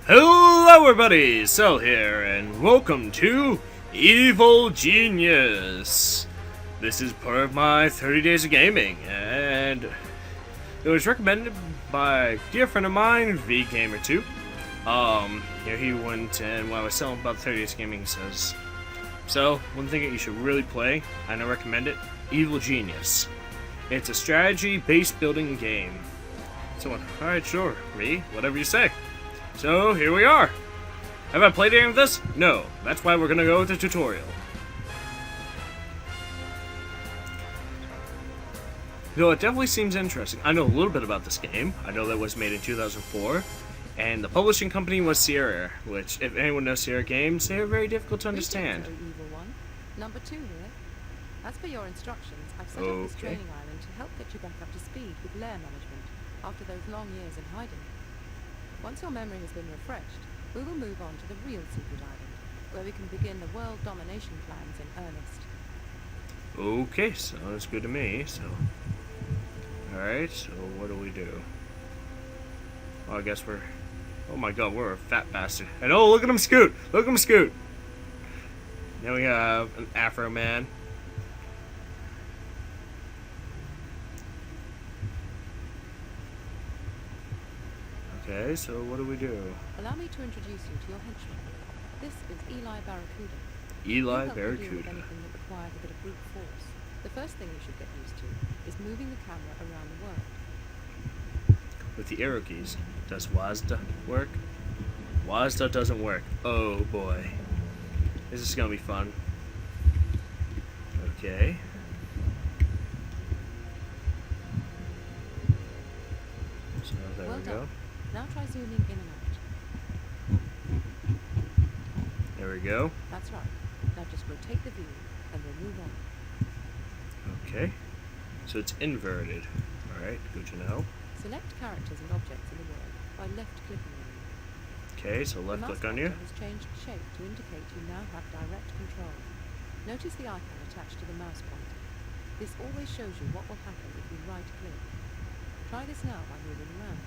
Hello everybody, Cell here, and welcome to Evil Genius. This is part of my 30 Days of Gaming, and it was recommended by a dear friend of mine, VGamer2. He went and while I was telling about 30 Days of Gaming, he says, so, one thing that you should really play, and I recommend it, Evil Genius. It's a strategy-based building game. So, alright, sure, me, whatever you say. So, here we are. Have I played any of this? No. That's why we're gonna go with the tutorial. Though it definitely seems interesting. I know a little bit about this game. I know that it was made in 2004. And the publishing company was Sierra, which, if anyone knows Sierra games, they are very difficult to understand. Evil one. Number 2 here. As per your instructions, I've set up this training island to help get you back up to speed with lair management after those long years in hiding. Once your memory has been refreshed, we will move on to the real secret island, where we can begin the world domination plans in earnest. Okay, so that's good to me, so... Alright, so what do we do? Well, I guess we're... Oh my god, we're a fat bastard. And oh, look at him scoot! Look at him scoot! Now we have an Afro man. Okay, so what do we do? Allow me to introduce you to your henchman. This is Eli Barracuda. Eli He'll help you deal with Barracuda. anything that requires a bit of brute force. The first thing you should get used to is moving the camera around the world. With the arrow keys. Does WASD work? WASD doesn't work. Oh boy. This is gonna be fun. Okay. So there Well we go. done. Now try zooming in and out. There we go. That's right. Now just rotate the view and we'll move on. Okay. So it's inverted. Alright, good to know. Select characters and objects in the world by left-clicking on them. Okay, so The left mouse click on you. button has changed shape to indicate you now have direct control. Notice the icon attached to the mouse pointer. This always shows you what will happen if you right-click. Try this now by moving around.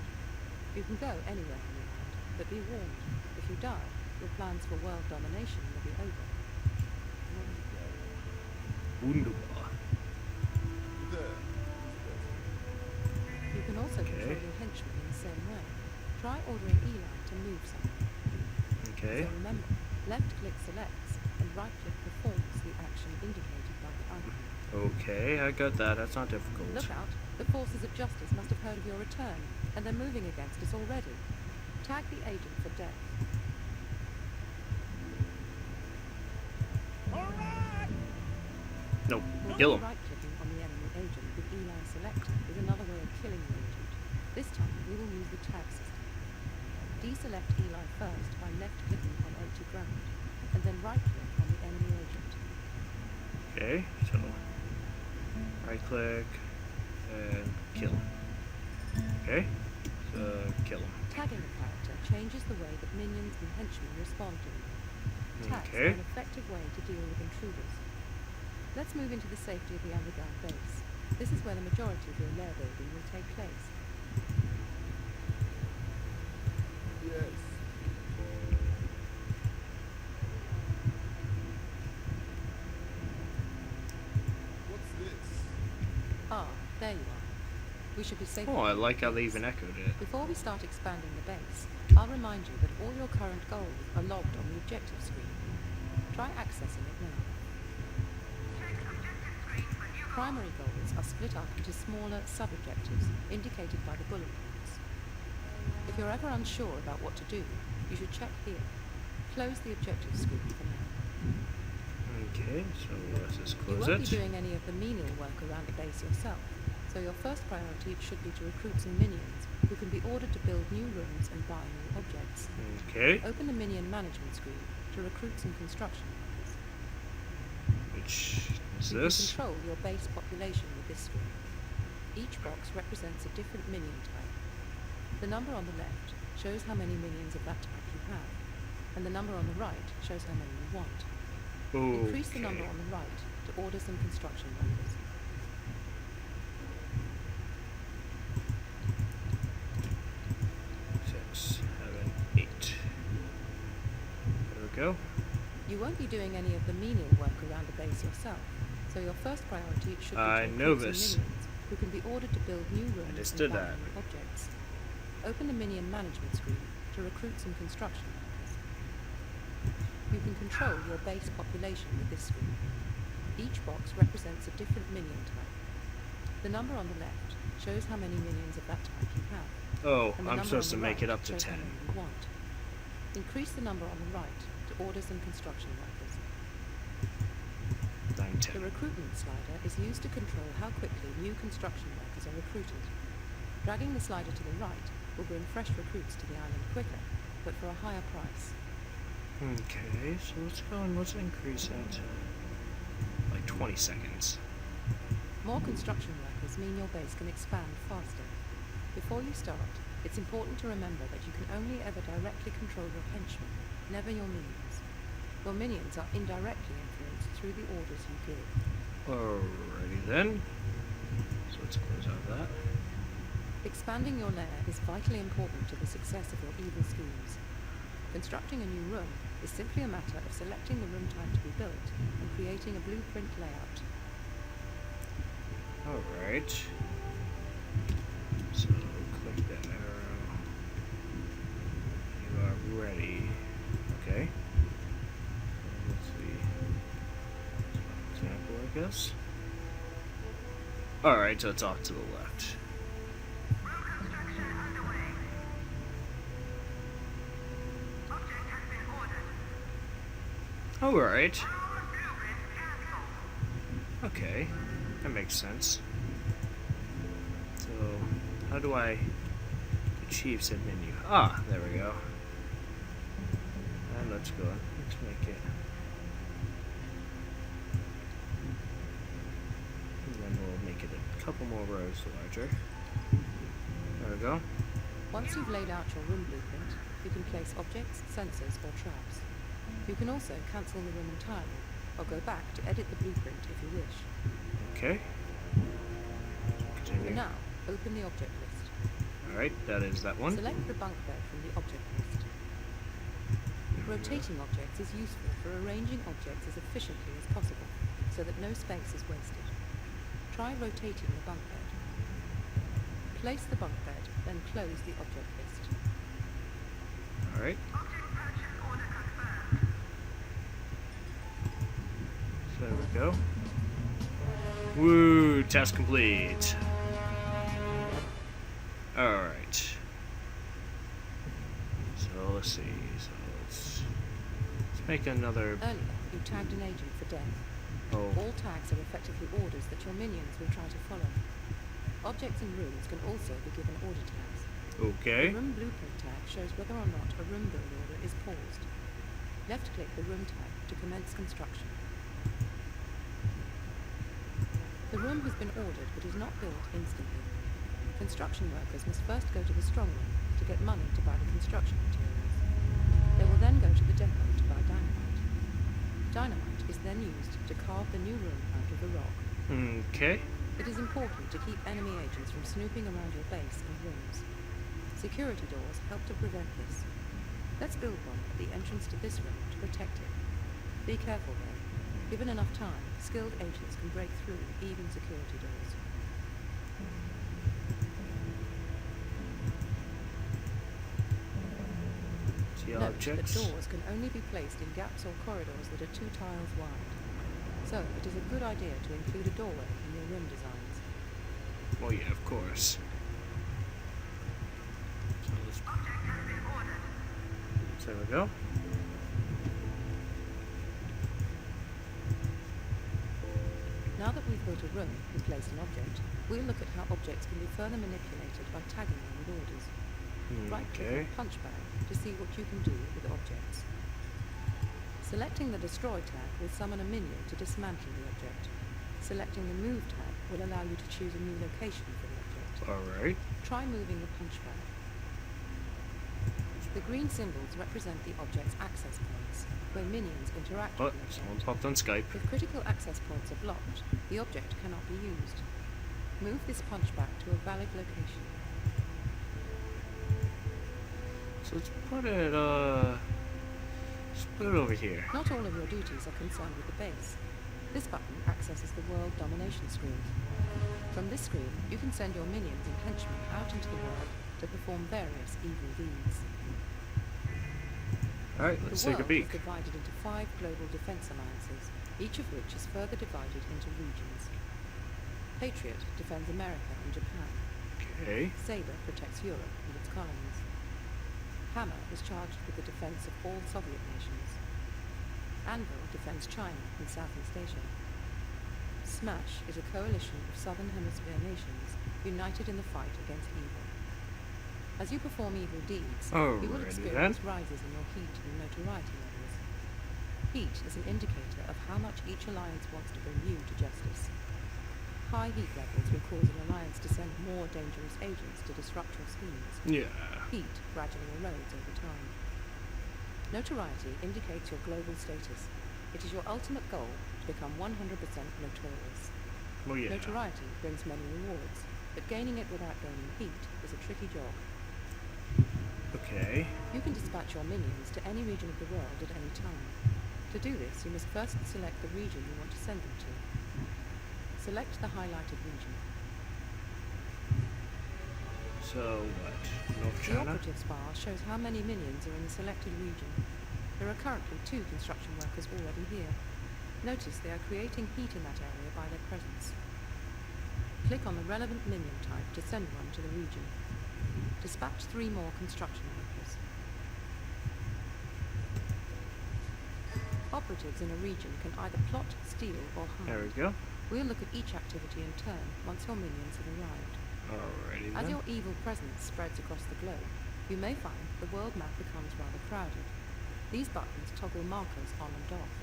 You can go anywhere on the island, but be warned, if you die, your plans for world domination will be over. Wunderbar. You can also control your henchmen in the same way. Try ordering Eli to move something. Okay. So remember, left-click selects, and right-click performs the action indicated by the icon. Okay, I got that. That's not difficult. Look out, the forces of justice must have heard of your return, and they're moving against us already. Tag the agent for death. Nope. Kill him. Right-clicking on the enemy agent with Eli selected is another way of killing the agent. This time, we will use the tag system. Deselect Eli first by left-clicking on empty ground, and then right-click on the enemy agent. Okay, so right click and kill him. Okay, so kill him. Tagging a character changes the way that minions and henchmen respond to them. Tags Okay. are an effective way to deal with intruders. Let's move into the safety of the underground base. This is where the majority of your lair building will take place. Yes. What's this? Ah, there you are. We should be safe. Oh, I like how they even echoed it. Before we start expanding the base, I'll remind you that all your current goals are logged on the objective screen. Try accessing it now. Primary goals are split up into smaller sub-objectives, indicated by the bullet points. If you're ever unsure about what to do, you should check here. Close the objective screen for now. Okay, so let's just You close won't it. be doing any of the menial work around the base yourself, so your first priority should be to recruit some minions who can be ordered to build new rooms and buy new objects. Okay, Open the minion management screen to recruit some construction workers. which is You this? can control your base population with this screen. Each box represents a different minion type. The number on the left shows how many minions of that type you have, and the number on the right shows how many you want. Increase the number Okay. on the right to order some construction workers. 6, 7, 8. go. You won't be doing any of the menial work around the base yourself, so your first priority should be I to know recruit this. some minions who can be ordered to build new rooms just and did buy that. new objects. Open the minion management screen to recruit some construction workers. You can control your base population with this screen. Each box represents a different minion type. The number on the left shows how many minions of that type you have. Oh, And the I'm number supposed to on the make right it up to shows how 10. many you want. Increase the number on the right to order some construction workers. Nine, The 10. recruitment slider is used to control how quickly new construction workers are recruited. Dragging the slider to the right will bring fresh recruits to the island quicker, but for a higher price. Okay, so let's go and let's increase that to like 20 seconds. More construction workers mean your base can expand faster. Before you start, it's important to remember that you can only ever directly control your henchmen, never your minions. Your minions are indirectly influenced through the orders you give. Alrighty then. So let's close out that. Expanding your lair is vitally important to the success of your evil schemes. Constructing a new room is simply a matter of selecting the room type to be built and creating a blueprint layout. Alright. So click that arrow. You are ready. Okay. Let's see. Example, I guess. Alright, so it's off to the left. Alright. Okay. That makes sense. So, how do I achieve said menu? Ah, there we go. And let's go. Let's make it. And then we'll make it a couple more rows larger. There we go. Once you've laid out your room blueprint, you can place objects, sensors, or traps. You can also cancel the room entirely, or go back to edit the blueprint if you wish. Okay. For Continue. now, open the object list. Alright, that is that one. Select the bunk bed from the object list. Rotating objects is useful for arranging objects as efficiently as possible, so that no space is wasted. Try rotating the bunk bed. Place the bunk bed, then close the object list. Alright. So there we go. Woo! Task complete. Alright. So let's see. So let's make another. Earlier, you tagged an agent for death. Oh, All tags are effectively orders that your minions will try to follow. Objects and rooms can also be given order tags. okay. The room blueprint tag shows whether or not a room build order is paused. Left-click the room tag to commence construction. The room has been ordered but is not built instantly. Construction workers must first go to the strong room to get money to buy the construction materials. They will then go to the depot to buy dynamite. Dynamite is then used to carve the new room out of the rock. Okay. It is important to keep enemy agents from snooping around your base and rooms. Security doors help to prevent this. Let's build one at the entrance to this room to protect it. Be careful though. Given enough time, skilled agents can break through even security doors. See Note objects. that doors can only be placed in gaps or corridors that are 2 tiles wide. So, it is a good idea to include a doorway in your room designs. Well, yeah, of course. So let's. So there we go. Now that we've built a room and placed an object, we'll look at how objects can be further manipulated by tagging them with orders. Right-click Okay. on Punch Bag to see what you can do with objects. Selecting the Destroy tag will summon a minion to dismantle the object. Selecting the Move tag will allow you to choose a new location for the object. Alright. Try moving the punch bag. The green symbols represent the object's access points, where minions interact Oh, with the someone object. popped on Skype. If critical access points are blocked, the object cannot be used. Move this punch back to a valid location. So let's put it, Just put it over here. Not all of your duties are concerned with the base. This button accesses the world domination screen. From this screen, you can send your minions and henchmen out into the world to perform various evil deeds. Alright, let's take a The world peek. is divided into 5 global defense alliances, each of which is further divided into regions. Patriot defends America and Japan. Okay. Sabre protects Europe and its colonies. Hammer is charged with the defense of all Soviet nations. Anvil defends China and Southeast Asia. Smash is a coalition of Southern Hemisphere nations united in the fight against evil. As you perform evil deeds, you will Alrighty experience then. rises in your heat and notoriety levels. Heat is an indicator of how much each alliance wants to bring you to justice. High heat levels will cause an alliance to send more dangerous agents to disrupt your schemes. Yeah. Heat gradually erodes over time. Notoriety indicates your global status. It is your ultimate goal to become 100% notorious. Well, yeah. Notoriety brings many rewards, but gaining it without gaining heat is a tricky job. Okay. You can dispatch your minions to any region of the world at any time. To do this, you must first select the region you want to send them to. Select the highlighted region. So, what? North The China? operatives bar shows how many minions are in the selected region. There are currently 2 construction workers already here. Notice they are creating heat in that area by their presence. Click on the relevant minion type to send one to the region. Dispatch 3 more construction workers. Operatives in a region can either plot, steal, or There we hide. go. We'll look at each activity in turn once your minions have arrived. Alrighty As then. your evil presence spreads across the globe, you may find the world map becomes rather crowded. These buttons toggle markers on and off.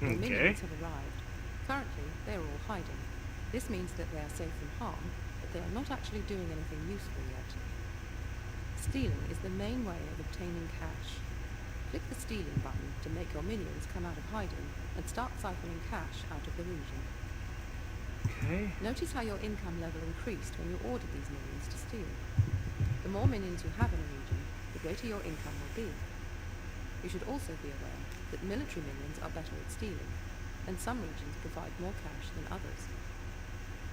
Your Okay. minions have arrived. Currently, they are all hiding. This means that they are safe from harm, but they are not actually doing anything useful yet. Stealing is the main way of obtaining cash. Click the stealing button to make your minions come out of hiding and start siphoning cash out of the region. Okay. Notice how your income level increased when you ordered these minions to steal. The more minions you have in a region, the greater your income will be. You should also be aware that military minions are better at stealing, and some regions provide more cash than others.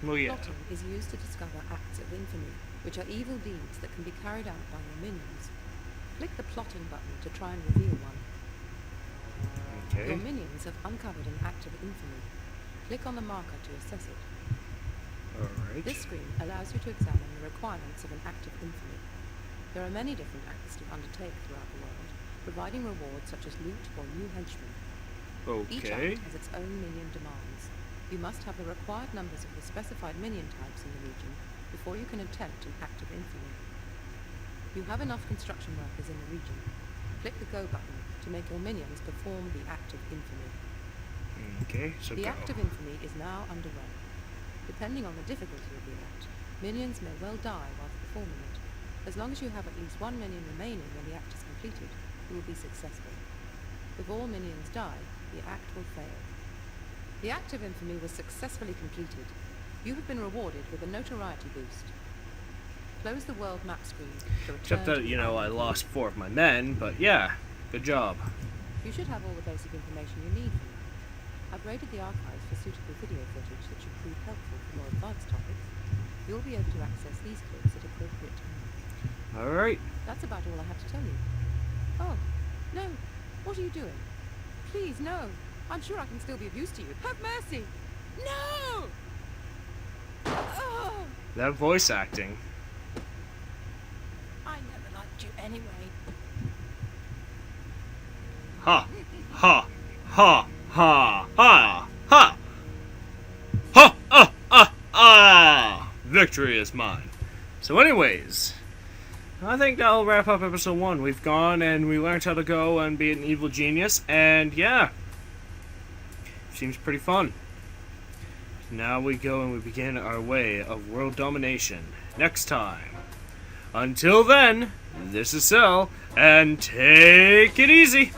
Well, yeah. Plotting is used to discover acts of infamy, which are evil deeds that can be carried out by your minions. Click the plotting button to try and reveal one. Okay. Your minions have uncovered an act of infamy. Click on the marker to assess it. Alright. This screen allows you to examine the requirements of an act of infamy. There are many different acts to undertake throughout the world, providing rewards such as loot or new henchmen. Each Okay. act has its own minion demands. You must have the required numbers of the specified minion types in the region before you can attempt an act of infamy. You have enough construction workers in the region. Click the Go button to make your minions perform the act of infamy. Okay, so The go. act of infamy is now underway. Depending on the difficulty of the act, minions may well die whilst performing it. As long as you have at least 1 minion remaining when the act is completed, you will be successful. If all minions die, the act will fail. The act of infamy was successfully completed. You have been rewarded with a notoriety boost. Close the world map screen to return Except to that, the you know, I island. lost 4 of my men, but yeah, good job. You should have all the basic information you need for now. I've raided the archives for suitable video footage that should prove helpful for more advanced topics. You'll be able to access these clips at appropriate times. Alright. That's about all I have to tell you. Oh, no. What are you doing? Please, no. I'm sure I can still be of use to you. Have mercy! No! Oh! That voice acting. I never liked you anyway. Ha! Ha! Ha! Ha! Ha! Ha! Ha! Ah! Ah! Ah! Victory is mine. So anyways, I think that'll wrap up episode 1. We've gone and we learned how to go and be an evil genius, and yeah. Seems pretty fun. Now we go and we begin our way of world domination next time. Until then, this is Cell, and take it easy!